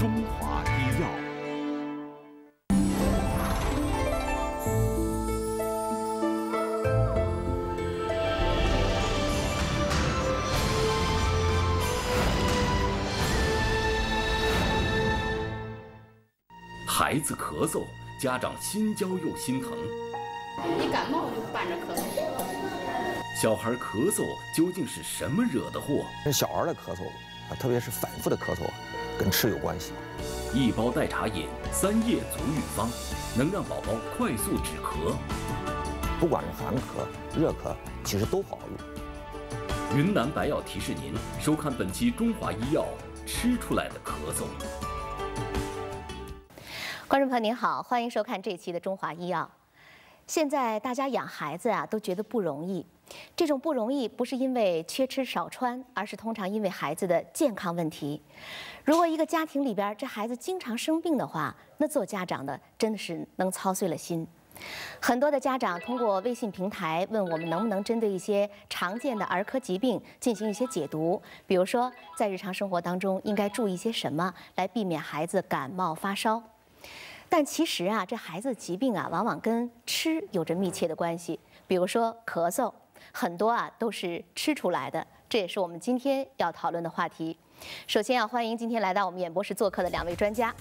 中华医药。孩子咳嗽，家长心焦又心疼。你感冒就伴着咳嗽。小孩咳嗽究竟是什么惹的祸？小孩的咳嗽啊，特别是反复的咳嗽，跟吃有关系。一包代茶饮，3叶足浴方，能让宝宝快速止咳。不管是寒咳、热咳，其实都好用。云南白药提示您收看本期《中华医药》，吃出来的咳嗽。观众朋友您好，欢迎收看这期的《中华医药》。现在大家养孩子啊，都觉得不容易。这种不容易不是因为缺吃少穿，而是通常因为孩子的健康问题。如果一个家庭里边这孩子经常生病的话，那做家长的真的是能操碎了心。很多的家长通过微信平台问我们能不能针对一些常见的儿科疾病进行一些解读，比如说在日常生活当中应该注意些什么，来避免孩子感冒发烧。但其实啊，这孩子的疾病啊，往往跟吃有着密切的关系。比如说咳嗽，很多啊都是吃出来的，这也是我们今天要讨论的话题。首先要欢迎今天来到我们演播室做客的2位专家。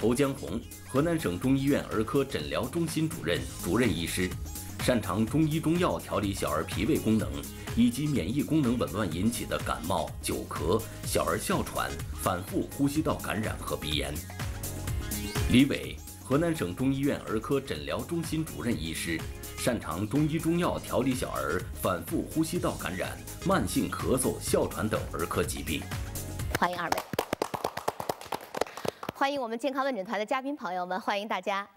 侯江红，河南省中医院儿科诊疗中心主任、主任医师，擅长中医中药调理小儿脾胃功能以及免疫功能紊乱引起的感冒、久咳、小儿哮喘、反复呼吸道感染和鼻炎。李伟，河南省中医院儿科诊疗中心主任医师，擅长中医中药调理小儿反复呼吸道感染、慢性咳嗽、哮喘等儿科疾病。欢迎2位，欢迎我们健康问诊团的嘉宾朋友们，欢迎大家。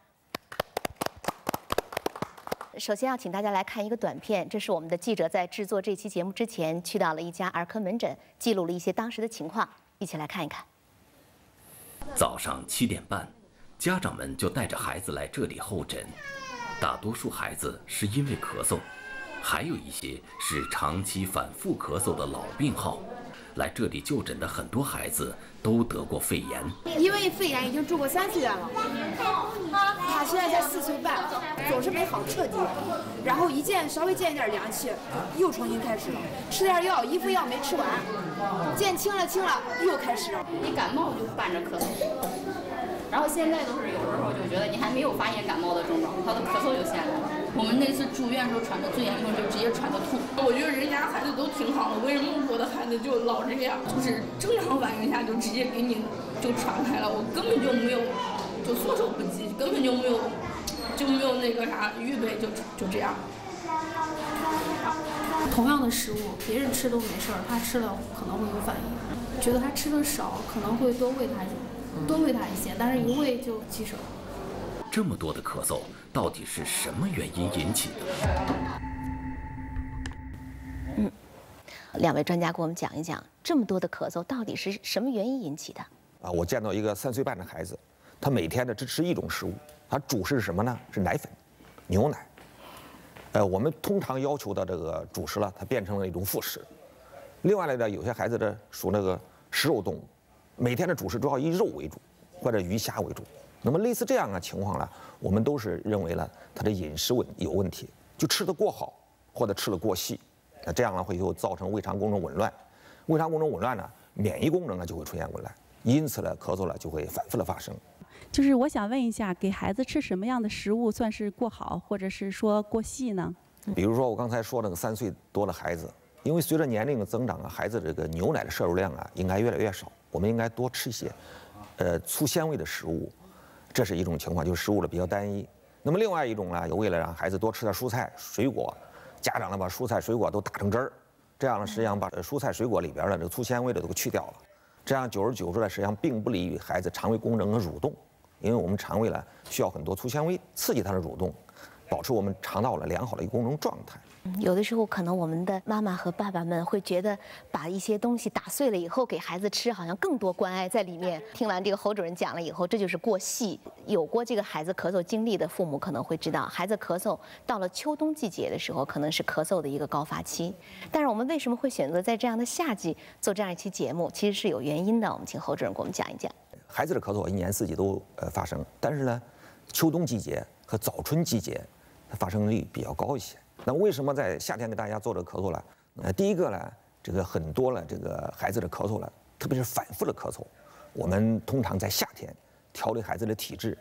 首先要请大家来看一个短片，这是我们的记者在制作这期节目之前去到了一家儿科门诊，记录了一些当时的情况，一起来看一看。早上7点半。家长们就带着孩子来这里候诊，大多数孩子是因为咳嗽，还有一些是长期反复咳嗽的老病号。来这里就诊的很多孩子都得过肺炎，因为肺炎已经住过3次院了，他现在才4岁半，总是没好彻底，然后稍微见一点凉气，又重新开始了，吃点药，一副药没吃完，见轻了又开始了。你感冒就伴着咳嗽。然后现在都是有时候就觉得你还没有发现感冒的症状，他的咳嗽就先来了。我们那次住院时候传的最严重，就直接传的吐。我觉得人家孩子都挺好的，为什么我的孩子就老这样？就是正常反应下就直接给你就传开了，我根本就没有就措手不及，根本就没有那个啥预备，就这样。同样的食物，别人吃都没事儿，他吃了可能会有反应。觉得他吃的少，可能会多喂他一些，但是一喂就棘手。这么多的咳嗽，到底是什么原因引起的？2位专家给我们讲一讲，这么多的咳嗽到底是什么原因引起的？啊，我见到一个3岁半的孩子，他每天呢只吃一种食物，他主食是什么呢？是奶粉、牛奶。我们通常要求的这个主食了，它变成了一种副食。另外呢，有些孩子呢属那个食肉动物。每天的主食主要以肉为主，或者鱼虾为主。那么类似这样的情况呢，我们都是认为呢，他的饮食有问题，就吃得过好或者吃得过细，那这样呢会就造成胃肠功能紊乱。胃肠功能紊乱呢，免疫功能呢就会出现紊乱，因此呢咳嗽呢就会反复的发生。就是我想问一下，给孩子吃什么样的食物算是过好，或者是说过细呢？比如说我刚才说那个3岁多的孩子，因为随着年龄的增长啊，孩子这个牛奶的摄入量啊应该越来越少。我们应该多吃一些，粗纤维的食物，这是一种情况，就是食物的比较单一。那么另外一种呢，为了让孩子多吃点蔬菜水果，家长呢把蔬菜水果都打成汁儿，这样呢实际上把蔬菜水果里边的这个粗纤维的都给去掉了，这样久而久之呢，实际上并不利于孩子肠胃功能的蠕动，因为我们肠胃呢需要很多粗纤维刺激它的蠕动，保持我们肠道的良好的一个功能状态。有的时候可能我们的妈妈和爸爸们会觉得把一些东西打碎了以后给孩子吃，好像更多关爱在里面。听完这个侯主任讲了以后，这就是过细。有过这个孩子咳嗽经历的父母可能会知道，孩子咳嗽到了秋冬季节的时候，可能是咳嗽的一个高发期。但是我们为什么会选择在这样的夏季做这样一期节目，其实是有原因的。我们请侯主任给我们讲一讲。孩子的咳嗽一年四季都发生，但是呢，秋冬季节和早春季节它发生率比较高一些。那为什么在夏天给大家做这个咳嗽呢？第一个呢，这个很多了这个孩子的咳嗽了，特别是反复的咳嗽，我们通常在夏天调理孩子的体质，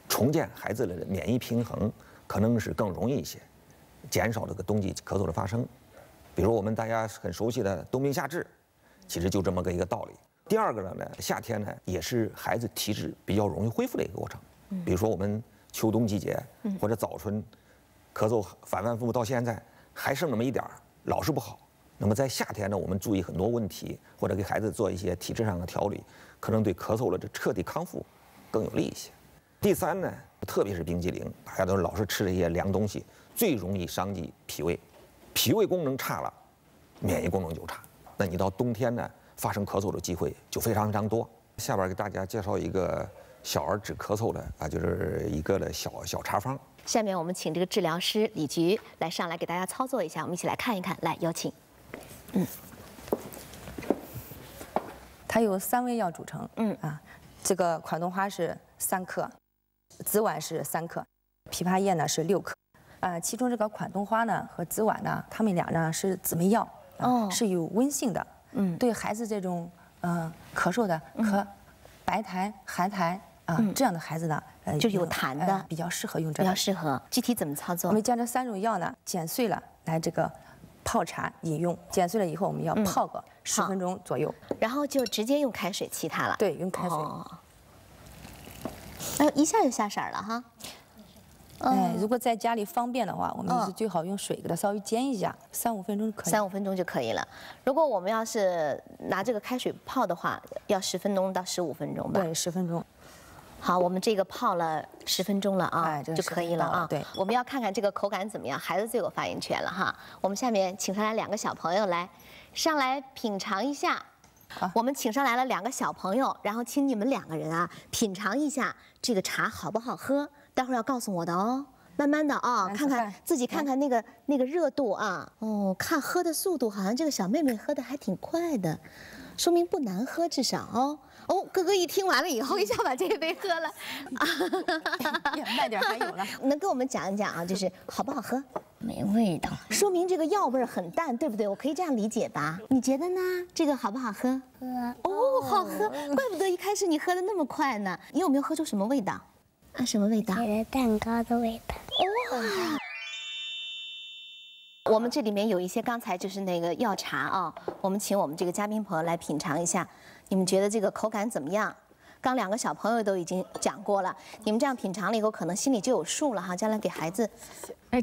重建孩子的免疫平衡，可能是更容易一些，减少这个冬季咳嗽的发生。比如我们大家很熟悉的冬病夏治，其实就这么个一个道理。第二个呢，夏天呢也是孩子体质比较容易恢复的一个过程。比如说我们秋冬季节或者早春，咳嗽反反复复到现在还剩那么一点儿，老是不好。那么在夏天呢，我们注意很多问题，或者给孩子做一些体质上的调理，可能对咳嗽的这彻底康复更有利一些。第三呢，特别是冰激凌，大家都老是吃这些凉东西，最容易伤及脾胃，脾胃功能差了，免疫功能就差。那你到冬天呢，发生咳嗽的机会就非常非常多。下边给大家介绍一个小儿止咳嗽的就是一个的小茶方。下面我们请这个治疗师李菊来上来给大家操作一下，我们一起来看一看。来，有请。它由3味药组成。这个款冬花是3克，紫菀是3克，枇杷叶呢是6克。其中这个款冬花呢和紫菀呢，它们俩呢是姊妹药，是有温性的。对孩子这种咳嗽的白痰、寒痰这样的孩子呢，就有痰的，比较适合用这个。比较适合。具体怎么操作？我们将这3种药呢剪碎了来这个泡茶饮用。剪碎了以后，我们要泡个10分钟左右，然后就直接用开水沏它了。对，用开水。一下就下色了哈。如果在家里方便的话，我们是最好用水给它稍微煎一下，3、5分钟就可以。3、5分钟就可以了。如果我们要是拿这个开水泡的话，要10分钟到15分钟吧？对，10分钟。好，我们这个泡了10分钟了啊，就可以了啊。对，我们要看看这个口感怎么样，孩子最有发言权了哈。我们下面请上来2个小朋友来，上来品尝一下。我们请上来了2个小朋友，然后请你们2个人啊品尝一下这个茶好不好喝，待会儿要告诉我的哦。慢慢的啊，看看自己看看那个热度啊。看喝的速度，好像这个小妹妹喝的还挺快的，说明不难喝，至少哦。哥哥一听完了以后，一下把这一杯喝了。慢点还有呢。能跟我们讲一讲啊，就是好不好喝？没味道，说明这个药味很淡，对不对？我可以这样理解吧？你觉得呢？这个好不好喝？好喝，怪不得一开始你喝的那么快呢。你有没有喝出什么味道？什么味道？蛋糕的味道。我们这里面有一些刚才就是那个药茶啊，我们请我们这个嘉宾朋友来品尝一下，你们觉得这个口感怎么样？刚2个小朋友都已经讲过了，你们这样品尝了以后，可能心里就有数了哈。将来给孩子，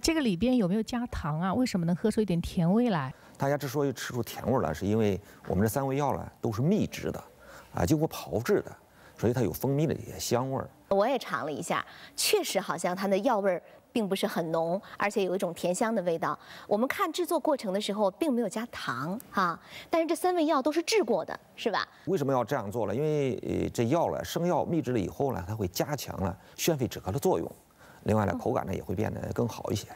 这个里边有没有加糖啊？为什么能喝出一点甜味来？大家之所以吃出甜味来，是因为我们这3味药呢都是秘制的，经过炮制的，所以它有蜂蜜的一些香味儿。我也尝了一下，确实好像它的药味儿并不是很浓，而且有一种甜香的味道。我们看制作过程的时候，并没有加糖哈，但是这3味药都是制过的，是吧？为什么要这样做呢？因为这药呢，生药秘制了以后呢，它会加强了宣肺止咳的作用，另外呢，口感呢也会变得更好一些。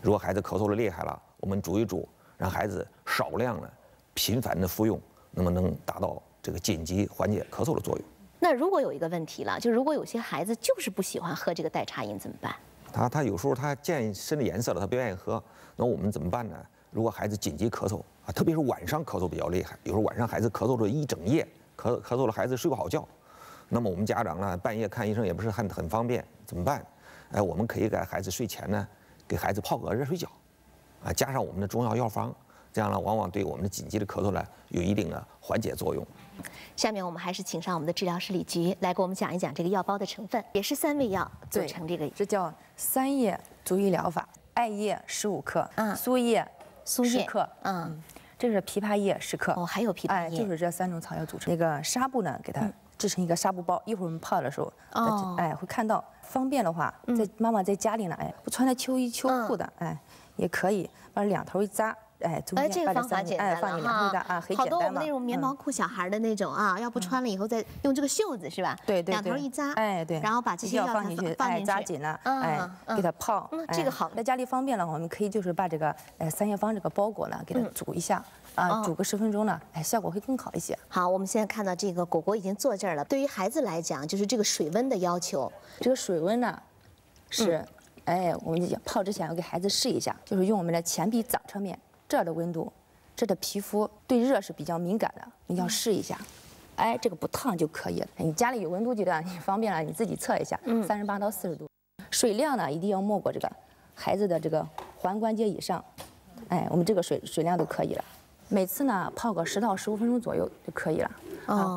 如果孩子咳嗽的厉害了，我们煮一煮，让孩子少量的、频繁的服用，那么能达到这个紧急缓解咳嗽的作用。那如果有一个问题了，就如果有些孩子就是不喜欢喝这个代茶饮怎么办？他有时候他见深的颜色了，他不愿意喝，那我们怎么办呢？如果孩子紧急咳嗽特别是晚上咳嗽比较厉害，有时候晚上孩子咳嗽了一整夜，咳嗽了孩子睡不好觉，那么我们家长呢半夜看医生也不是很方便，怎么办？我们可以给孩子睡前呢给孩子泡个热水脚，加上我们的中药药方，这样呢往往对我们的紧急的咳嗽呢有一定的缓解作用。下面我们还是请上我们的治疗师李菊来给我们讲一讲这个药包的成分，也是3味药组成这个。这叫3叶足浴疗法，艾叶15克，苏叶10克，这是枇杷叶10克。还有枇杷叶，就是这3种草药组成。那个纱布呢，给它制成一个纱布包，一会儿我们泡的时候，会看到。方便的话，妈妈在家里呢，不穿的秋衣秋裤的，也可以把2头一扎，中间这个方法简单放进了2啊，很简单嘛。好多我们那种棉毛裤小孩的那种啊，要不穿了以后再用这个袖子是吧？对，两头一扎，对，然后把这些药放进去，扎紧了，给它泡。这个好，在家里方便了，我们可以就是把这个三元方这个包裹呢，给它煮一下。煮个10分钟呢，效果会更好一些。好，我们现在看到这个果果已经坐这儿了。对于孩子来讲，就是这个水温的要求。这个水温呢，是，我们泡之前要给孩子试一下，就是用我们的前臂掌侧面这儿的温度，这的皮肤对热是比较敏感的，你要试一下。这个不烫就可以了。你家里有温度计的，你方便了你自己测一下，38到40度。水量呢，一定要没过这个孩子的这个踝关节以上。我们这个水量就可以了。每次呢泡个10到15分钟左右就可以了。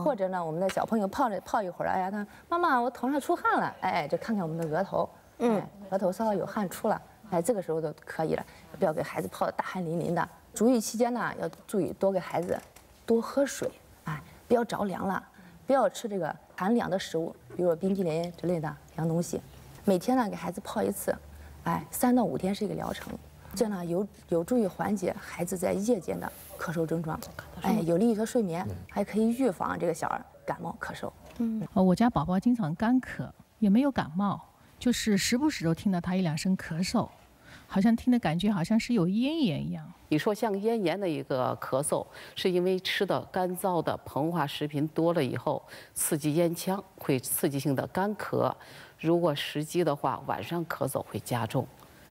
或者呢，我们的小朋友泡一会儿，他妈妈我头上出汗了，就看看我们的额头，额头稍微有汗出了，这个时候就可以了。不要给孩子泡得大汗淋淋的。足浴期间呢，要注意多给孩子多喝水，不要着凉了，不要吃这个寒凉的食物，比如说冰激凌之类的凉东西。每天呢给孩子泡一次，3到5天是一个疗程。这样呢有助于缓解孩子在夜间的咳嗽症状，有利于他睡眠，还可以预防这个小儿感冒咳嗽。我家宝宝经常干咳，也没有感冒，就是时不时都听到他1、2声咳嗽，好像听的感觉好像是有咽炎一样。你说像咽炎的一个咳嗽，是因为吃的干燥的膨化食品多了以后，刺激咽腔，会刺激性的干咳。如果时机的话，晚上咳嗽会加重。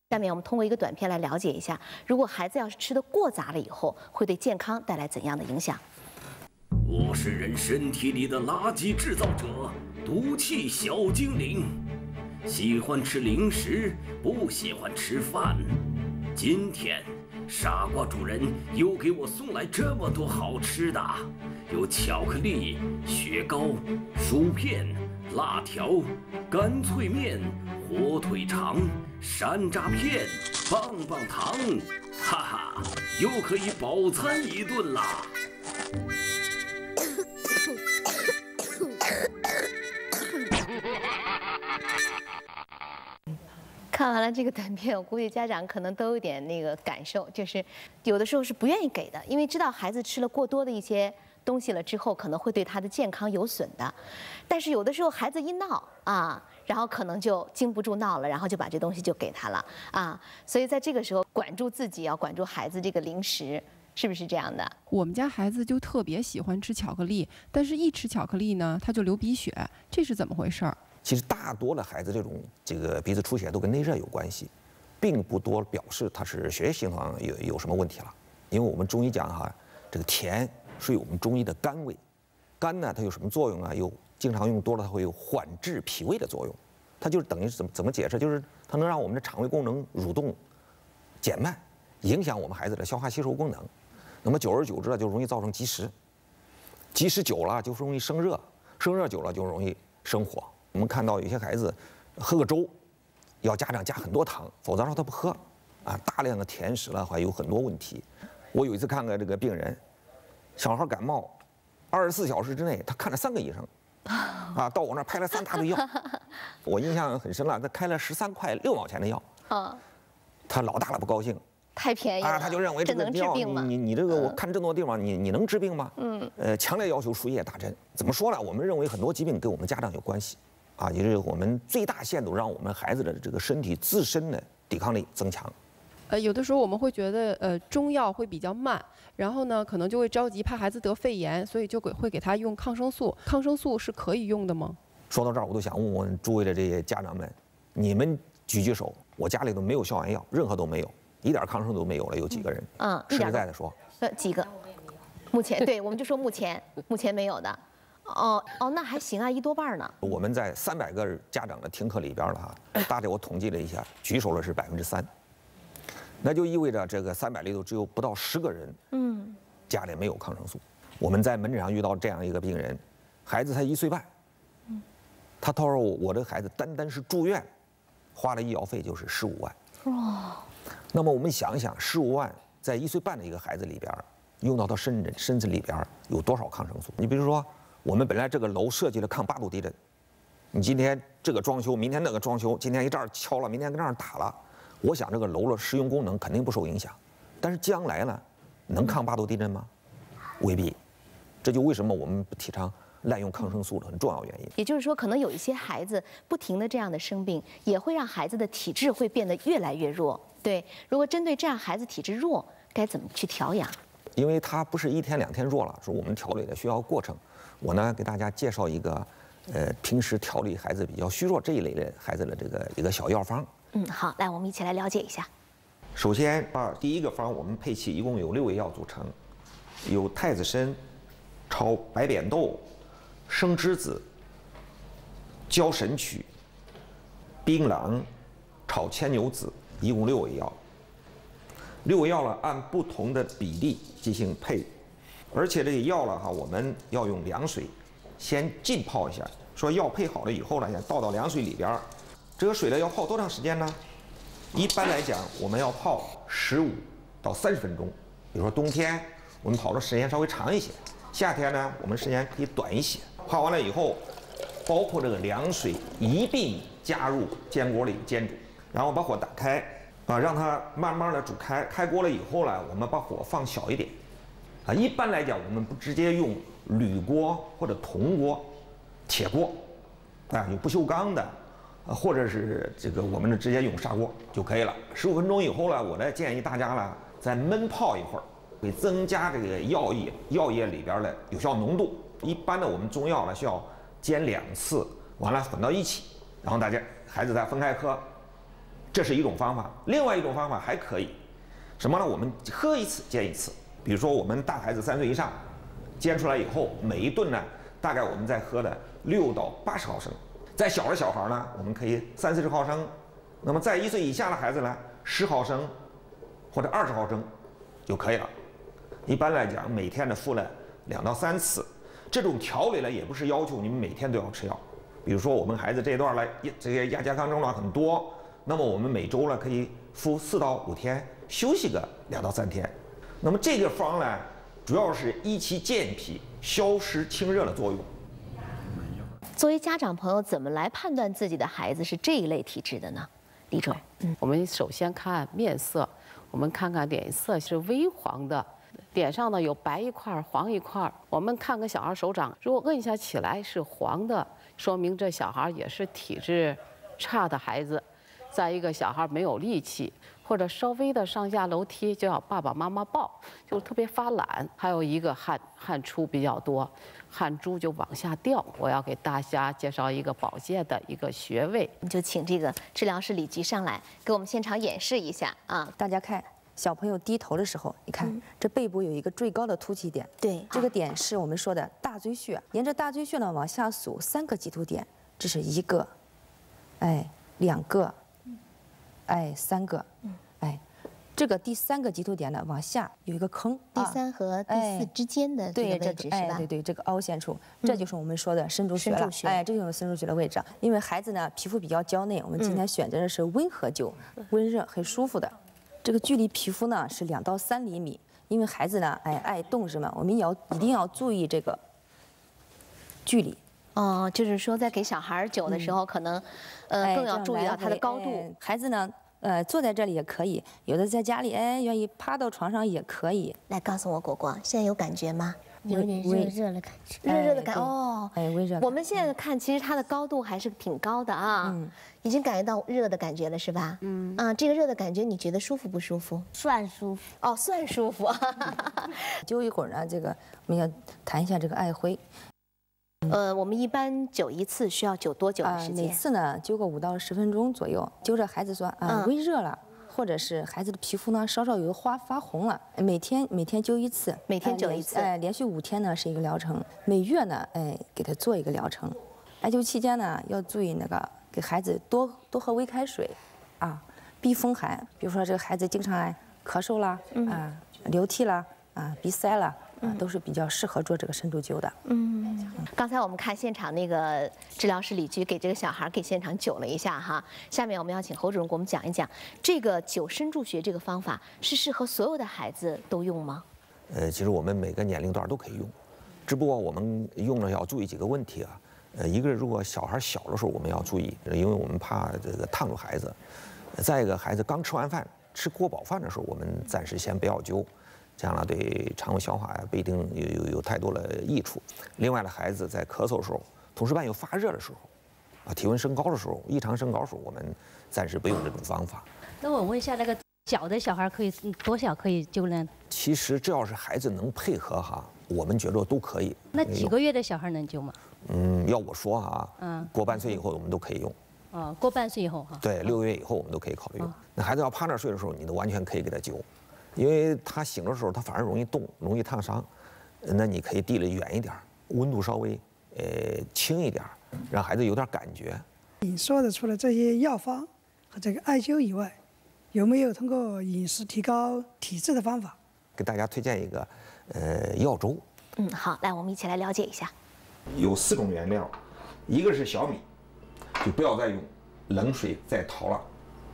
下面我们通过一个短片来了解一下，如果孩子要是吃得过杂了以后，会对健康带来怎样的影响？我是人身体里的垃圾制造者，毒气小精灵，喜欢吃零食，不喜欢吃饭。今天，傻瓜主人又给我送来这么多好吃的，有巧克力、雪糕、薯片、辣条、干脆面、火腿肠、山楂片、棒棒糖，哈哈，又可以饱餐一顿啦！看完了这个短片，我估计家长可能都有点那个感受，就是有的时候是不愿意给的，因为知道孩子吃了过多的一些东西了之后，可能会对他的健康有损的。但是有的时候孩子一闹然后可能就经不住闹了，然后就把这东西就给他了所以在这个时候管住自己，要管住孩子这个零食。是不是这样的？我们家孩子就特别喜欢吃巧克力，但是一吃巧克力呢，他就流鼻血，这是怎么回事儿？其实大多的孩子这个鼻子出血都跟内热有关系，并不多表示他是血液系统上有什么问题了。因为我们中医讲这个甜属于我们中医的甘味，甘呢它有什么作用啊？有经常用多了它会有缓治脾胃的作用，它就是等于怎么解释？就是它能让我们的肠胃功能蠕动减慢，影响我们孩子的消化吸收功能。那么久而久之就容易造成积食，积食久了就容易生热，生热久了就容易生火。我们看到有些孩子喝个粥，要家长加很多糖，否则让他不喝大量的甜食的话有很多问题。我有一次看个这个病人，小孩感冒，24小时之内他看了3个医生，到我那儿拍了3大堆药，我印象很深了，他开了13块6毛钱的药，他老大了不高兴。太便宜了他就认为这个药你这个我看这么多地方，你能治病吗？强烈要求输液打针。怎么说呢？我们认为很多疾病跟我们家长有关系，也就是我们最大限度让我们孩子的这个身体自身的抵抗力增强。有的时候我们会觉得中药会比较慢，然后呢可能就会着急，怕孩子得肺炎，所以就会给他用抗生素。抗生素是可以用的吗？说到这儿，我都想问问诸位的这些家长们，你们举手，我家里头没有消炎药，任何都没有。一点抗生素都没有了，有几个人？实实在在说，几个？目前对，我们就说目前没有的。那还行啊，1多半呢。我们在300个家长的听课里边了大体我统计了一下，举手了是3%，那就意味着这个300里头只有不到10个人，家里没有抗生素。我们在门诊上遇到这样一个病人，孩子才1岁半，他透露我的孩子单是住院，花的医药费就是15万。那么我们想一想，15万在1岁半的一个孩子里边，用到他身子里边有多少抗生素？你比如说，我们本来这个楼设计了抗8度地震，你今天这个装修，明天那个装修，今天一这儿敲了，明天跟这儿打了，我想这个楼的实用功能肯定不受影响。但是将来呢，能抗8度地震吗？未必。这就为什么我们不提倡滥用抗生素的很重要原因。也就是说，可能有一些孩子不停的这样的生病，也会让孩子的体质会变得越来越弱。对，如果针对这样孩子体质弱，该怎么去调养？因为他不是1天2天弱了，是我们调理的需要过程。我呢给大家介绍一个，平时调理孩子比较虚弱这一类的孩子的这个一个小药方。好，来我们一起来了解一下。首先第一个方我们配器一共有6味药组成，有太子参、炒白扁豆、生栀子、焦神曲、槟榔、炒牵牛子，一共6味药。6味药呢，按不同的比例进行配，而且这个药了我们要用凉水先浸泡一下。说药配好了以后呢，先倒到凉水里边。这个水呢要泡多长时间呢？一般来讲，我们要泡15到30分钟。比如说冬天我们泡的时间稍微长一些，夏天呢我们时间可以短一些。泡完了以后，包括这个凉水一并加入煎锅里煎煮，然后把火打开。让它慢慢的煮开，开锅了以后呢，我们把火放小一点。一般来讲，我们不直接用铝锅或者铜锅、铁锅，有不锈钢的，或者是这个我们直接用砂锅就可以了。15分钟以后呢，我建议大家呢再焖泡一会儿，会增加这个药液里边的有效浓度。一般的我们中药呢需要煎2次，完了混到一起，然后孩子再分开喝。这是一种方法，另外一种方法还可以，什么呢？我们喝1次煎1次。比如说我们大孩子3岁以上，煎出来以后，每一顿呢，大概我们在喝的6到80毫升。再小的小孩呢，我们可以30-40毫升。那么在1岁以下的孩子呢，10毫升或者20毫升就可以了。一般来讲，每天呢服了2到3次。这种调理呢，也不是要求你们每天都要吃药。比如说我们孩子这一段呢，这些亚健康症状很多。那么我们每周呢可以服4到5天，休息个2到3天。那么这个方呢，主要是益气健脾、消食清热的作用。作为家长朋友，怎么来判断自己的孩子是这一类体质的呢？李主任，我们首先看面色，我们看看脸色是微黄的，脸上呢有白一块、黄一块。我们看个小孩手掌，如果摁下起来是黄的，说明这小孩也是体质差的孩子。再一个，小孩没有力气，或者稍微的上下楼梯就要爸爸妈妈抱，就特别发懒。还有一个汗出比较多，汗珠就往下掉。我要给大家介绍一个保健的一个穴位，你就请这个治疗师李菊上来给我们现场演示一下啊！大家看，小朋友低头的时候，你看这背部有一个最高的凸起点，对，这个点是我们说的大椎穴。沿着大椎穴呢往下数3个棘突点，这是1个，2个。3个，这个第3个棘突点呢，往下有一个坑，第3和第4之间的这个位置是吧？对，这个凹陷处，这就是我们说的深柱穴了。这就是深柱穴的位置。因为孩子呢皮肤比较娇嫩，我们今天选择的是温和灸，温热很舒服的。这个距离皮肤呢是2到3厘米，因为孩子呢爱动是吗？我们一定要注意这个距离。就是说在给小孩灸的时候，可能更要注意到它的高度。孩子呢，坐在这里也可以，有的在家里愿意趴到床上也可以。来告诉我，果果，现在有感觉吗？有点热热的感觉，热的感哦。微热。我们现在看，其实它的高度还是挺高的啊，已经感觉到热的感觉了，是吧？这个热的感觉你觉得舒服不舒服？算舒服。哦，算舒服。灸一会儿呢，这个我们要谈一下这个艾灰。我们一般灸1次需要灸多久的时间？每次呢灸个5到10分钟左右。灸着孩子说微热了，或者是孩子的皮肤呢稍稍有发红了，每天灸1次，每天灸1次，连续5天呢是一个疗程，每月呢给他做一个疗程。艾灸期间呢要注意那个给孩子多喝微开水，避风寒。比如说这个孩子经常咳嗽啦，流涕啦，鼻塞啦。都是比较适合做这个深度灸的。刚才我们看现场那个治疗师李菊给这个小孩给现场灸了一下哈。下面我们要请侯主任给我们讲一讲，这个灸深柱穴这个方法是适合所有的孩子都用吗？其实我们每个年龄段都可以用，只不过我们用了要注意几个问题啊。一个如果小孩小的时候我们要注意，因为我们怕这个烫着孩子。再一个，孩子刚吃完饭，吃过饱饭的时候，我们暂时先不要灸，这样呢对肠胃消化呀不一定有太多的益处。另外呢，孩子在咳嗽的时候，同时伴有发热的时候，体温升高的时候，异常升高的时候，我们暂时不用这种方法。那我问一下，那个小的小孩可以多小可以灸呢？其实只要是孩子能配合哈，我们觉得都可以。那几个月的小孩能灸吗？要我说哈，过半岁以后我们都可以用。过半岁以后哈。对，6个月以后我们都可以考虑用。那孩子要趴那睡的时候，你都完全可以给他灸，因为他醒的时候他反而容易冻，容易烫伤。那你可以递得远一点，温度稍微轻一点，让孩子有点感觉。你说的除了这些药方和这个艾灸以外，有没有通过饮食提高体质的方法？给大家推荐一个药粥。好，来我们一起来了解一下。有4种原料，一个是小米，就不要再用冷水再淘了，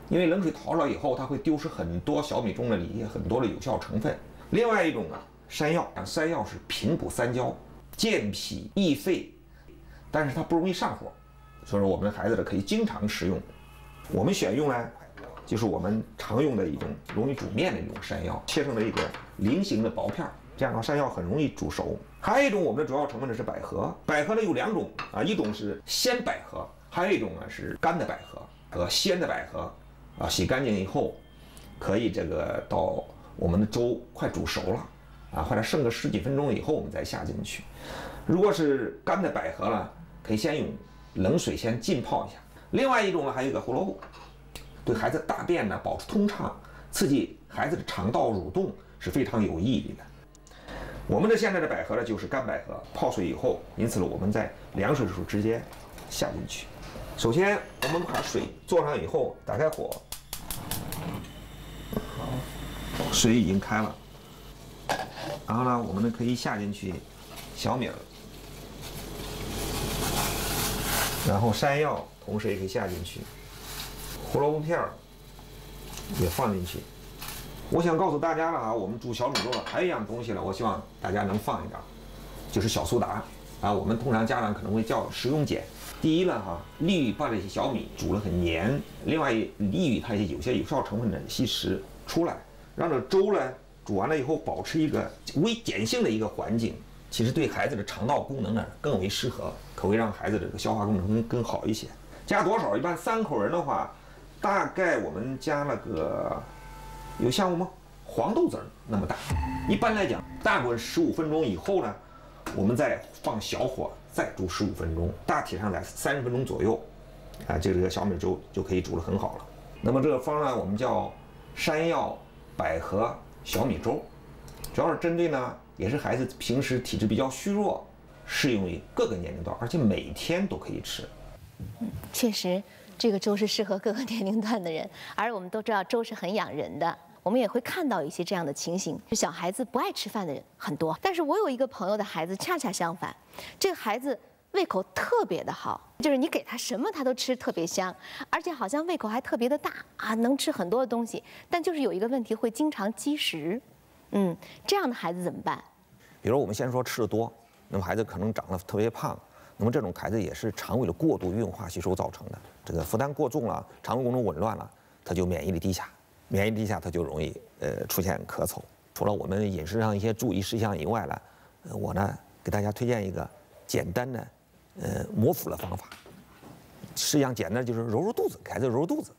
因为冷水淘了以后，它会丢失很多小米中的很多的有效成分。另外一种呢，山药，山药是平补三焦，健脾益肺，但是它不容易上火，所以说我们孩子可以经常食用。我们选用呢，就是我们常用的一种容易煮面的一种山药，切成了一个菱形的薄片，这样的话山药很容易煮熟。还有一种我们的主要成分呢是百合，百合呢有2种一种是鲜百合，还有一种呢是干的百合。鲜的百合洗干净以后，可以这个到我们的粥快煮熟了或者剩个10几分钟以后我们再下进去。如果是干的百合呢，可以先用冷水先浸泡一下。另外一种呢还有一个胡萝卜，对孩子大便呢保持通畅，刺激孩子的肠道蠕动是非常有意义的。我们现在的百合呢就是干百合，泡水以后，因此呢我们在凉水的时候直接下进去。首先我们把水做上以后，打开火，水已经开了，然后呢我们可以下进去小米儿，然后山药同时也可以下进去，胡萝卜片儿也放进去。我想告诉大家了我们煮小米粥了，还有一样东西了，我希望大家能放一点，就是小苏打我们通常家长可能会叫食用碱。第一呢利于把这些小米煮得很黏，另外利于它有些有效成分的吸食出来，让这粥呢煮完了以后保持一个微碱性的一个环境，其实对孩子的肠道功能呢更为适合，可会让孩子的这个消化功能更好一些。加多少？一般3口人的话，大概我们加了个有像我们黄豆籽那么大。一般来讲，大滚15分钟以后呢，我们再放小火再煮15分钟，大体上在30分钟左右，这个小米粥就可以煮得很好了。那么这个方呢，我们叫山药百合小米粥，主要是针对呢，也是孩子平时体质比较虚弱，适用于各个年龄段，而且每天都可以吃。确实，这个粥是适合各个年龄段的人，而我们都知道粥是很养人的。我们也会看到一些这样的情形，小孩子不爱吃饭的人很多。但是我有一个朋友的孩子恰恰相反，这个孩子胃口特别的好，就是你给他什么他都吃特别香，而且好像胃口还特别的大能吃很多的东西。但就是有一个问题，会经常积食。这样的孩子怎么办？比如我们先说吃的多，那么孩子可能长得特别胖，那么这种孩子也是肠胃的过度运化吸收造成的。这个负担过重了，肠胃功能紊乱了，他就免疫力低下。免疫力低下，它就容易出现咳嗽。除了我们饮食上一些注意事项以外呢，我呢给大家推荐一个简单的摩腹的方法。实际上简单就是揉揉肚子，给孩子揉揉肚子，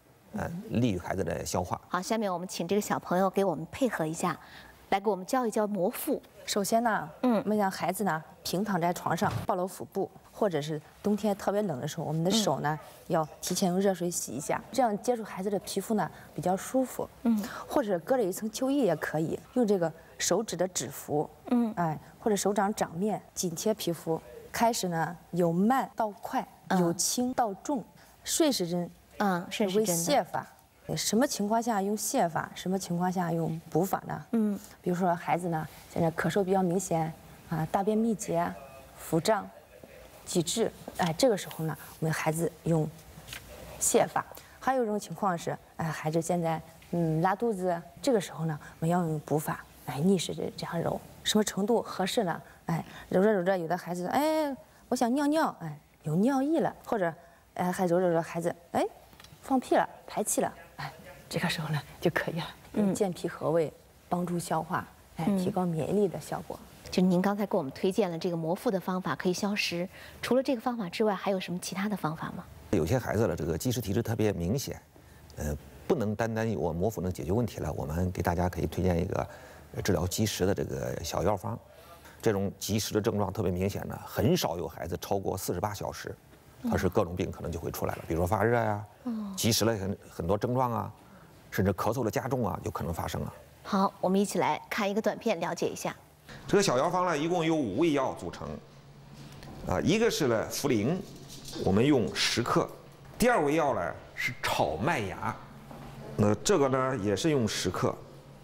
利于孩子的消化。好，下面我们请这个小朋友给我们配合一下，来给我们教一教摩腹。首先呢，我们让孩子呢平躺在床上，抱搂腹部，或者是冬天特别冷的时候，我们的手呢要提前用热水洗一下，这样接触孩子的皮肤呢比较舒服。或者隔着一层秋衣也可以，用这个手指的指腹，或者手掌掌面紧贴皮肤。开始呢由慢到快，由轻到重，顺时针，顺时针泻法。什么情况下用泻法？什么情况下用补法呢？比如说孩子呢现在咳嗽比较明显大便秘结、腹胀、积滞，这个时候呢我们孩子用泻法。还有一种情况是，孩子现在拉肚子，这个时候呢我们要用补法，逆时针这样揉，什么程度合适呢？揉着揉着，有的孩子我想尿尿，有尿意了，或者还揉着揉着孩子放屁了，排气了，这个时候呢就可以了。健脾和胃，帮助消化，提高免疫力的效果。就您刚才给我们推荐了这个磨腹的方法，可以消食。除了这个方法之外，还有什么其他的方法吗？有些孩子的这个积食体质特别明显，不能单单我磨腹能解决问题了。我们给大家可以推荐一个治疗积食的这个小药方。这种积食的症状特别明显的，很少有孩子超过48小时，他是各种病可能就会出来了，比如说发热呀，积食了很多症状啊，甚至咳嗽的加重啊，有可能发生了。好，我们一起来看一个短片，了解一下。这个小药方呢，一共由5味药组成，一个是呢茯苓，我们用10克；第2味药呢是炒麦芽，那这个呢也是用10克；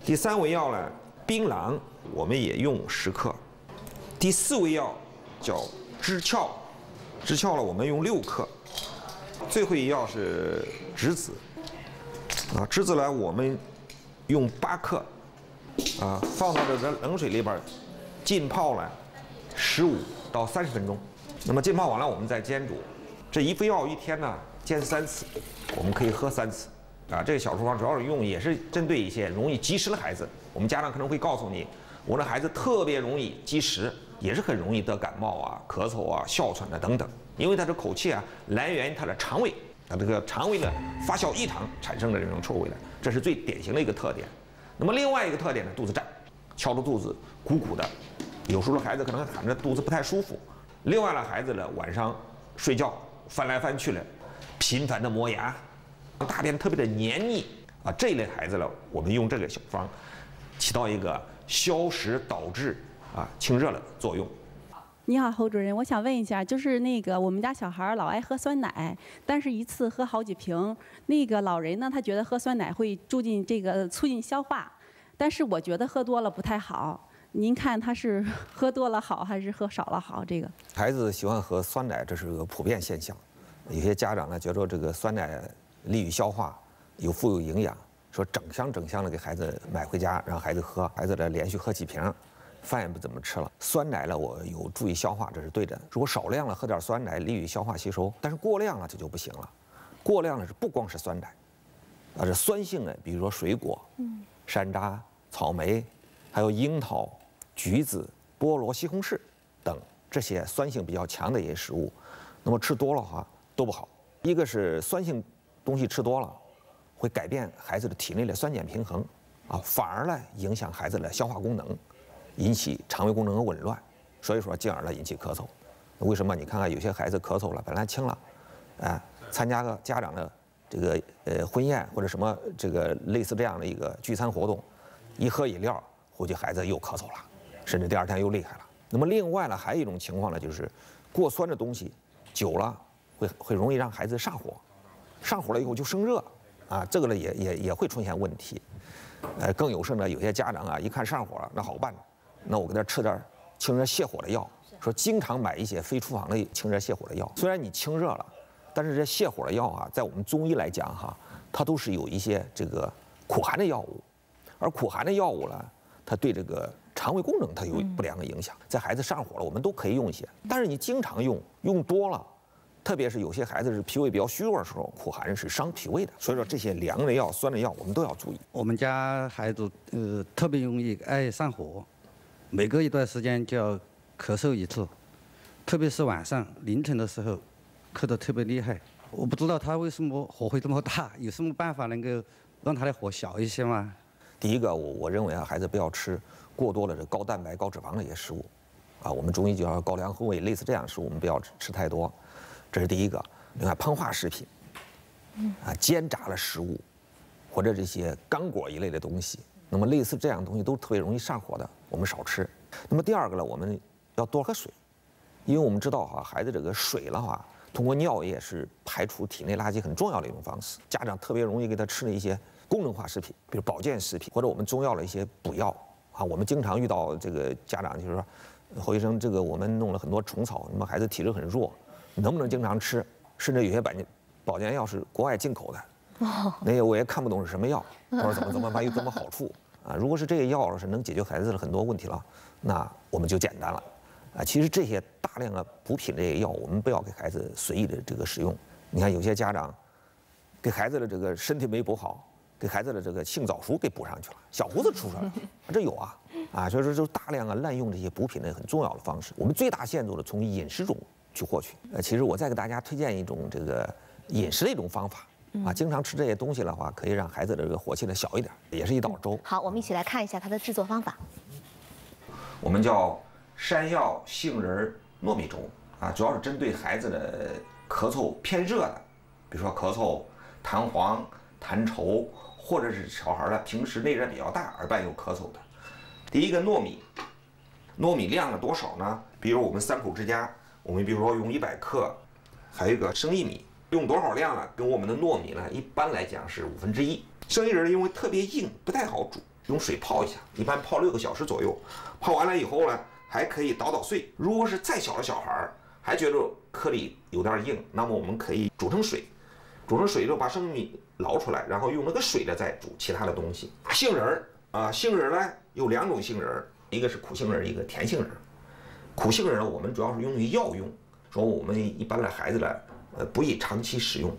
第3味药呢槟榔，我们也用10克；第4味药叫栀壳，栀壳呢我们用6克；最后一药是栀子，栀子呢我们用8克，放到这个冷水里边浸泡了15到30分钟。那么浸泡完了，我们再煎煮。这一副药一天呢煎3次，我们可以喝3次。这个小处方主要是也是针对一些容易积食的孩子。我们家长可能会告诉你，我的孩子特别容易积食，也是很容易得感冒啊、咳嗽啊、哮喘啊等等，因为他的口气来源于他的肠胃，这个肠胃的发酵异常产生的这种臭味的，这是最典型的一个特点。那么另外一个特点呢，肚子胀，敲着肚子鼓鼓的，有时候孩子可能喊着肚子不太舒服。另外呢，孩子呢晚上睡觉翻来翻去了，频繁的磨牙，大便特别的黏腻这一类孩子呢，我们用这个小方，起到一个消食导滞清热的作用。你好，侯主任，我想问一下，就是那个我们家小孩老爱喝酸奶，但是一次喝好几瓶。那个老人呢，他觉得喝酸奶会促进消化，但是我觉得喝多了不太好。您看他是喝多了好还是喝少了好？这个孩子喜欢喝酸奶，这是个普遍现象。有些家长呢觉得这个酸奶利于消化，富有营养，说整箱的给孩子买回家让孩子喝，孩子呢连续喝几瓶，饭也不怎么吃了。酸奶呢我有助于消化，这是对的。如果少量了喝点酸奶利于消化吸收，但是过量了这就不行了。过量了是不光是酸奶，这酸性的，比如说水果，山楂、草莓，还有樱桃、橘子、菠萝、西红柿等这些酸性比较强的一些食物，那么吃多了都不好。一个是酸性东西吃多了，会改变孩子的体内的酸碱平衡，反而呢影响孩子的消化功能，引起肠胃功能的紊乱，所以说进而呢引起咳嗽。为什么？你看看有些孩子咳嗽了，本来轻了，参加个家长的这个婚宴或者什么这个类似这样的一个聚餐活动，一喝饮料，回去孩子又咳嗽了，甚至第2天又厉害了。那么另外呢，还有一种情况呢，就是过酸的东西久了会容易让孩子上火，上火了以后就生热，这个呢也会出现问题。更有甚呢，有些家长一看上火了，那好办，那我给他吃点清热泻火的药，说经常买一些非处方的清热泻火的药。虽然你清热了，但是这泻火的药在我们中医来讲它都是有一些这个苦寒的药物，而苦寒的药物呢，它对这个肠胃功能它有不良的影响。在孩子上火了，我们都可以用一些，但是你经常用多了，特别是有些孩子是脾胃比较虚弱的时候，苦寒是伤脾胃的。所以说这些凉的药、酸的药我们都要注意。我们家孩子特别容易爱上火，每隔一段时间就要咳嗽一次，特别是晚上凌晨的时候，咳得特别厉害。我不知道他为什么火会这么大，有什么办法能够让他的火小一些吗？第一个，我认为孩子不要吃过多的这高蛋白、高脂肪的一些食物，我们中医就叫高粱厚味，类似这样的食物我们不要吃太多，这是第一个。另外，喷化食品，煎炸的食物，或者这些干果一类的东西，那么类似这样的东西都特别容易上火的，我们少吃。那么第二个呢，我们要多喝水，因为我们知道孩子这个水的话，通过尿液是排除体内垃圾很重要的一种方式。家长特别容易给他吃的一些功能化食品，比如保健食品或者我们中药的一些补药我们经常遇到这个家长就是说，侯医生，这个我们弄了很多虫草，那么孩子体质很弱，能不能经常吃？甚至有些保健药是国外进口的，那个我也看不懂是什么药，或者怎么办有什么好处如果是这些药是能解决孩子的很多问题了，那我们就简单了其实这些大量的补品这些药，我们不要给孩子随意的这个使用。你看有些家长给孩子的这个身体没补好，给孩子的这个性早熟给补上去了，小胡子出来了，这有所以说就大量滥用这些补品的很重要的方式。我们最大限度的从饮食中去获取。其实我再给大家推荐一种这个饮食的一种方法经常吃这些东西的话，可以让孩子的这个火气呢小一点，也是一道粥。好，我们一起来看一下它的制作方法。我们叫山药杏仁糯米粥主要是针对孩子的咳嗽偏热的，比如说咳嗽、痰黄、痰稠，或者是小孩平时内热比较大而伴有咳嗽的。第一个糯米量了多少呢？比如我们3口之家，我们比如说用100克，还有一个生薏米，用多少量跟我们的糯米呢，一般来讲是1/5。生薏仁因为特别硬，不太好煮，用水泡一下，一般泡6个小时左右。泡完了以后呢，还可以捣碎。如果是再小的小孩还觉得颗粒有点硬，那么我们可以煮成水，煮成水之后把生米捞出来，然后用那个水再煮其他的东西。杏仁杏仁呢有2种杏仁，一个是苦杏仁，一个甜杏仁。苦杏仁我们主要是用于药用，说我们一般的孩子不宜长期使用，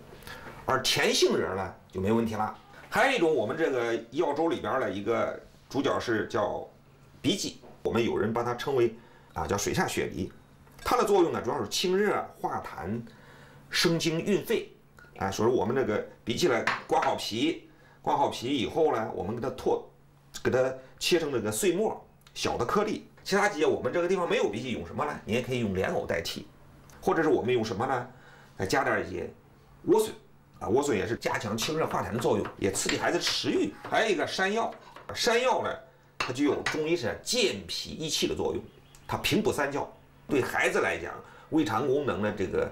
而甜杏仁呢就没问题了。还有一种我们这个药粥里边的一个主角是叫荸荠，我们有人把它称为叫水下雪梨。它的作用呢主要是清热化痰、生津润肺所以说我们这个荸荠呢刮好皮以后呢，我们给它切成这个碎末小的颗粒。其他节我们这个地方没有荸荠，用什么呢？你也可以用莲藕代替，或者是我们用什么呢？再加点一些莴笋莴笋也是加强清热化痰的作用，也刺激孩子食欲。还有一个山药呢，它具有中医是健脾益气的作用，它平补三焦，对孩子来讲胃肠功能的这个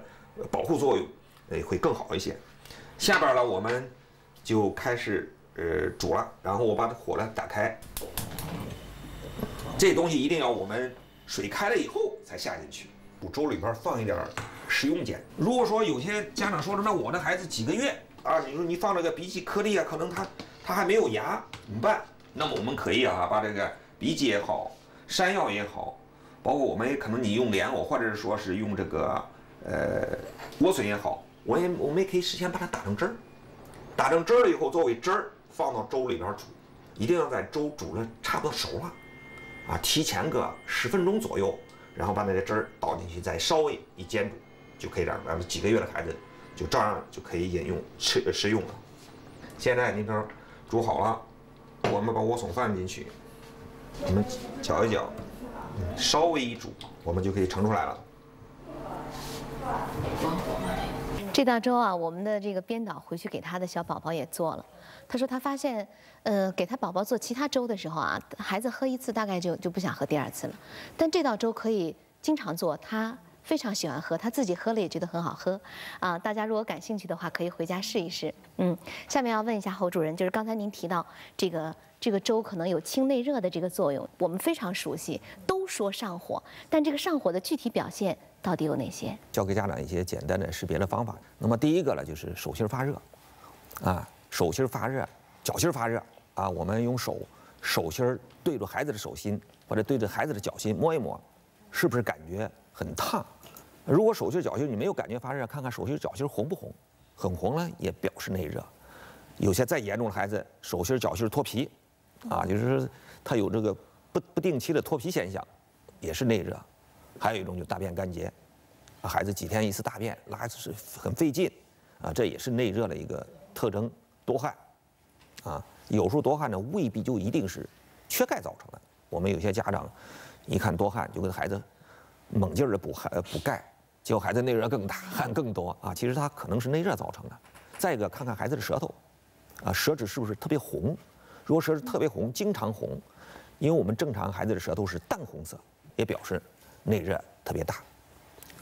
保护作用会更好一些。下边呢，我们就开始煮了，然后我把火呢打开。这东西一定要我们水开了以后才下进去。煮粥里边放一点食用碱。如果说有些家长说了，那我的孩子几个月你说你放这个荸荠颗粒可能他还没有芽，怎么办？那么我们可以把这个荸荠也好，山药也好，包括我们可能你用莲藕，或者是说是用这个莴笋也好，我们也可以事先把它打成汁儿，打成汁儿了以后作为汁儿放到粥里边煮，一定要在粥煮了差不多熟了提前个10分钟左右，然后把那个汁儿倒进去，再稍微一煎煮，就可以让咱们几个月的孩子就照样就可以饮用食用了。现在您说煮好了，我们把莴笋放进去，我们搅一搅，稍微一煮，我们就可以盛出来了。这道粥我们的这个编导回去给他的小宝宝也做了。他说他发现，给他宝宝做其他粥的时候孩子喝一次大概就不想喝第2次了，但这道粥可以经常做，他非常喜欢喝，他自己喝了也觉得很好喝大家如果感兴趣的话，可以回家试一试。下面要问一下侯主任，就是刚才您提到这个粥可能有清内热的这个作用，我们非常熟悉，都说上火，但这个上火的具体表现到底有哪些？教给家长一些简单的识别的方法。那么第一个呢，就是手心发热手心发热，脚心发热我们用手心对着孩子的手心或者对着孩子的脚心摸一摸，是不是感觉很烫？如果手心脚心你没有感觉发热，看看手心脚心红不红，很红呢也表示内热。有些再严重的孩子，手心脚心脱皮就是他有这个不定期的脱皮现象，也是内热。还有一种就是大便干结孩子几天一次大便，拉是很费劲这也是内热的一个特征。多汗有时候多汗呢未必就一定是缺钙造成的。我们有些家长一看多汗就跟孩子猛劲儿的补钙，结果孩子内热更大，汗更多其实它可能是内热造成的。再一个，看看孩子的舌头舌质是不是特别红？如果舌质特别红，经常红，因为我们正常孩子的舌头是淡红色，也表示内热特别大。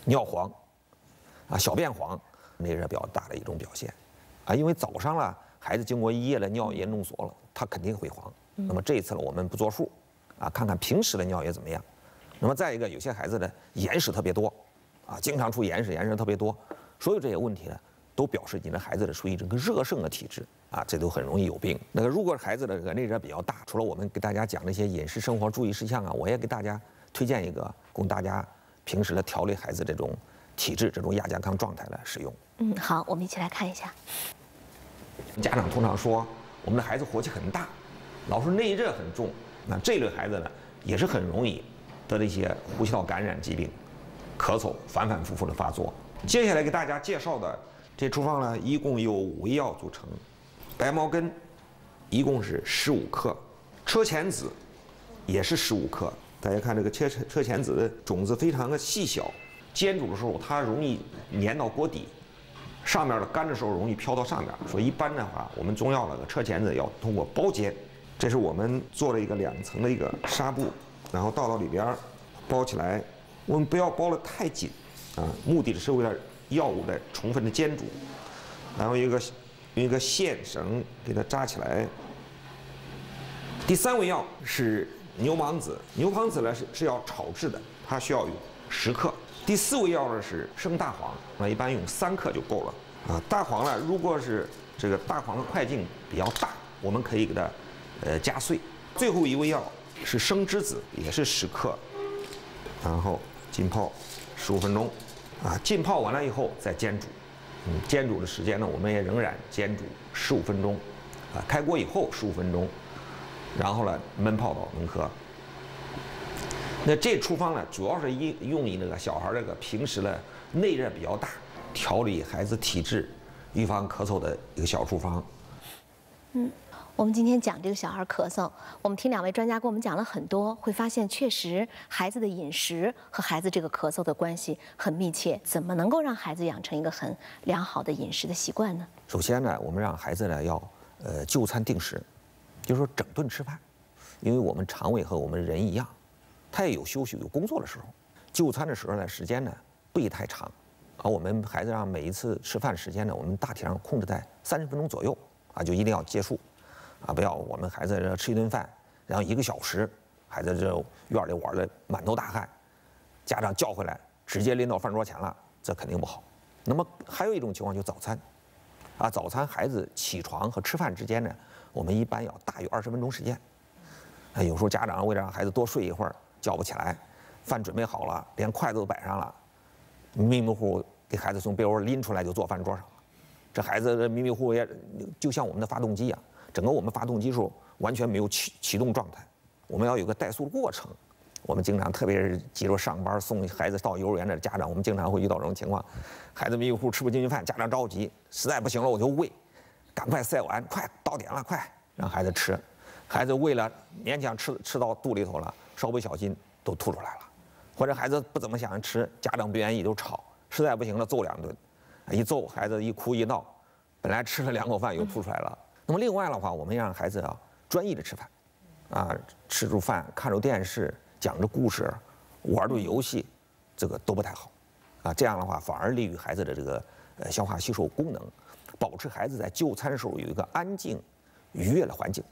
尿黄小便黄，内热比较大的一种表现因为早上了孩子经过一夜的尿液弄锁了，他肯定会黄。那么这一次呢，我们不作数看看平时的尿液怎么样。那么再一个，有些孩子的眼屎特别多经常出眼屎特别多，所有这些问题呢，都表示你的孩子的属于这个热盛的体质这都很容易有病。那个如果孩子的这个内热比较大，除了我们给大家讲那些饮食生活注意事项我也给大家推荐一个供大家平时的调理孩子这种体质、这种亚健康状态来使用。好，我们一起来看一下。家长通常说，我们的孩子火气很大，老是内热很重，那这类孩子呢，也是很容易得一些呼吸道感染疾病，咳嗽反反复复的发作。接下来给大家介绍的这处方呢，一共由5味药组成，白茅根一共是15克，车前子也是15克。大家看这个车前子的种子非常的细小，煎煮的时候它容易粘到锅底。上面的干的时候容易飘到上面，所以一般的话，我们中药的车前子要通过包煎。这是我们做了一个2层的一个纱布，然后倒到里边包起来。我们不要包得太紧啊，目的是为了药物的充分的煎煮。然后用一个线绳给它扎起来。第3味药是牛蒡子，牛蒡子呢是要炒制的，它需要有10克。第4味药呢是生大黄，那一般用3克就够了啊。大黄呢，如果是这个大黄的块径比较大，我们可以给它夹碎。最后一味药是生栀子，也是10克，然后浸泡15分钟啊。浸泡完了以后再煎煮，煎煮的时间呢，我们也仍然煎煮15分钟啊。开锅以后15分钟，然后呢焖泡到能喝。那这处方呢，主要是用于那个小孩这个平时呢内热比较大，调理孩子体质、预防咳嗽的一个小处方。我们今天讲这个小孩咳嗽，我们听2位专家给我们讲了很多，会发现确实孩子的饮食和孩子这个咳嗽的关系很密切。怎么能够让孩子养成一个很良好的饮食的习惯呢？首先呢，我们让孩子呢要就餐定时，就是说整顿吃饭，因为我们肠胃和我们人一样。他也有休息、有工作的时候，就餐的时候呢，时间呢不宜太长，而我们孩子让每一次吃饭时间呢，我们大体上控制在30分钟左右啊，就一定要结束，啊，不要我们孩子吃一顿饭，然后1个小时，孩子这院里玩的满头大汗，家长叫回来直接拎到饭桌前了，这肯定不好。那么还有一种情况就是早餐，啊，早餐孩子起床和吃饭之间呢，我们一般要大于20分钟时间。有时候家长为了让孩子多睡一会儿，叫不起来，饭准备好了，连筷子都摆上了，迷迷糊糊给孩子从被窝拎出来就坐饭桌上了。这孩子迷迷糊糊也就像我们的发动机一样，整个我们发动机时候完全没有启动状态，我们要有个怠速的过程。我们经常特别是急着上班送孩子到幼儿园的家长，我们经常会遇到这种情况，孩子迷迷糊糊吃不进去饭，家长着急，实在不行了我就喂，赶快塞碗，快到点了，快让孩子吃。孩子为了勉强吃到肚里头了，稍微小心都吐出来了，或者孩子不怎么想吃，家长不愿意就吵，实在不行了揍2顿，一揍孩子一哭一闹，本来吃了2口饭又吐出来了。那么另外的话，我们让孩子专一的吃饭，啊，吃住饭看着电视讲着故事，玩着游戏，这个都不太好，啊，这样的话反而利于孩子的这个消化吸收功能，保持孩子在就餐时候有一个安静、愉悦的环境。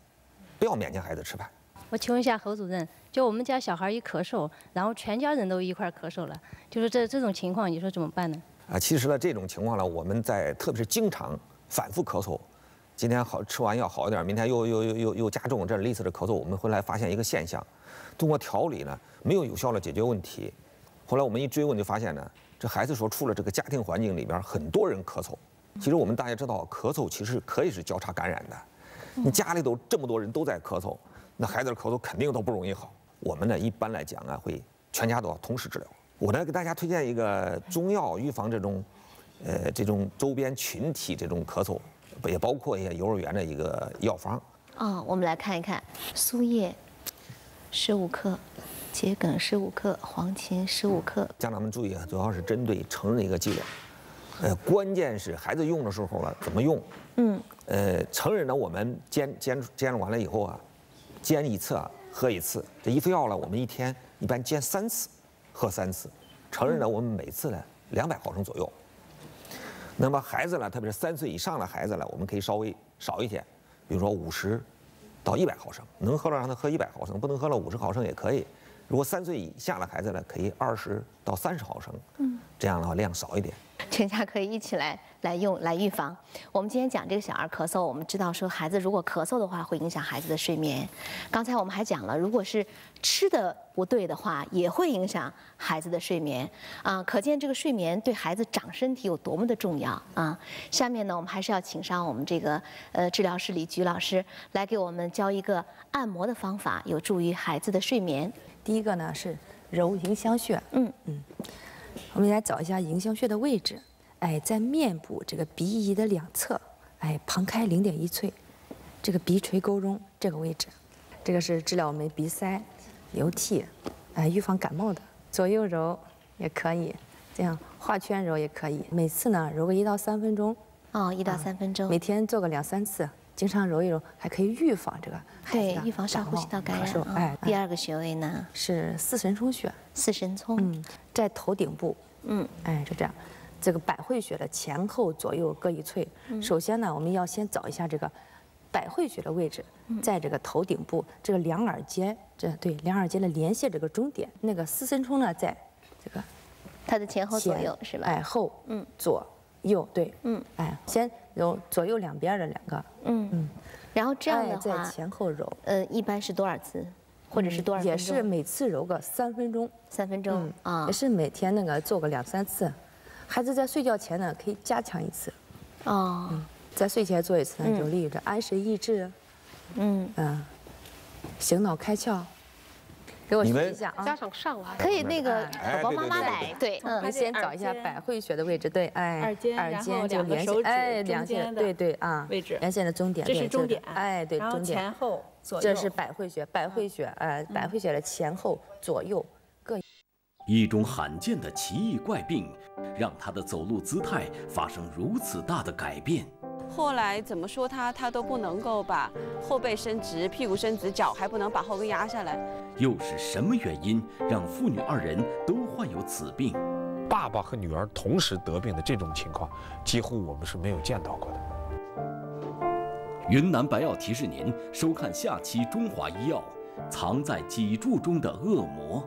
不要勉强孩子吃饭。我请问一下侯主任，就我们家小孩一咳嗽，然后全家人都一块咳嗽了，就是这种情况，你说怎么办呢？啊，其实呢，这种情况呢，我们特别是经常反复咳嗽，今天吃完药好一点，明天又加重这类似的咳嗽，我们后来发现一个现象，通过调理呢，没有效的解决问题。后来我们一追问就发现呢，这孩子所处的这个家庭环境里边，很多人咳嗽。其实我们大家知道，咳嗽其实可以是交叉感染的。你家里头这么多人都在咳嗽，那孩子的咳嗽肯定都不容易好。我们呢，一般来讲啊，会全家都要同时治疗。我呢，给大家推荐一个中药预防这种周边群体这种咳嗽，也包括一些幼儿园的一个药方。我们来看一看：苏叶15克，桔梗15克，黄芩15克。家长们注意啊，主要是针对成人的一个剂量。关键是孩子用的时候了怎么用。成人呢，我们煎完了以后啊，煎1次啊，喝1次。这一副药呢，我们一天一般煎3次，喝3次。成人呢，我们每次呢200毫升左右。那么孩子呢，特别是3岁以上的孩子呢，我们可以稍微少一点，比如说50到100毫升，能喝了让他喝100毫升，不能喝了50毫升也可以。如果3岁以下的孩子呢，可以20到30毫升，这样的话量少一点。全家可以一起来用来预防。我们今天讲这个小儿咳嗽，我们知道说孩子如果咳嗽的话，会影响孩子的睡眠。刚才我们还讲了，如果是吃的不对的话，也会影响孩子的睡眠啊。可见这个睡眠对孩子长身体有多么的重要啊。下面呢，我们还是要请上我们这个治疗师李菊老师来给我们教一个按摩的方法，有助于孩子的睡眠。第一个呢是揉迎香穴。我们来找一下迎香穴的位置。哎，在面部这个鼻翼的两侧，哎，旁开0.1寸，这个鼻垂沟中这个位置，这个是治疗我们鼻塞、流涕，哎，预防感冒的。左右揉也可以，这样画圈揉也可以。每次呢揉个1到3分钟。哦，1到3分钟。每天做个2、3次，经常揉一揉，还可以预防这个对，预防上呼吸道感染。哎，第2个穴位呢是4神聪穴。4神聪，在头顶部。哎，就这样。这个百会穴的前后左右各1寸。首先呢，我们要先找一下这个百会穴的位置，在这个头顶部这个两耳尖，两耳尖的连线这个中点。那个4神聪呢，在这个它的前后左右是吧？哎，后左右对。哎，先揉左右两边的2个。然后这样的话，在前后揉。一般是多少次，或者是多少分钟？也是每次揉个3分钟。3分钟啊，也是每天那个做个2、3次。孩子在睡觉前呢，可以加强1次。在睡前做1次呢，有利于这安神益智。醒脑开窍。给我学一下啊！家长上来可以那个宝宝妈妈来，对，我们先找一下百会穴的位置，对，哎，耳尖就连线，哎，连线，对啊，位置，连线的终点，这是终点，哎，对，终点，前后左右，这是百会穴，百会穴，百会穴的前后左右各。一种罕见的奇异怪病，让他的走路姿态发生如此大的改变。后来怎么说他都不能够把后背伸直，屁股伸直，脚还不能把后跟压下来。又是什么原因让父女2人都患有此病？爸爸和女儿同时得病的这种情况，几乎我们是没有见到过的。云南白药提示您收看下期《中华医药》，藏在脊柱中的恶魔。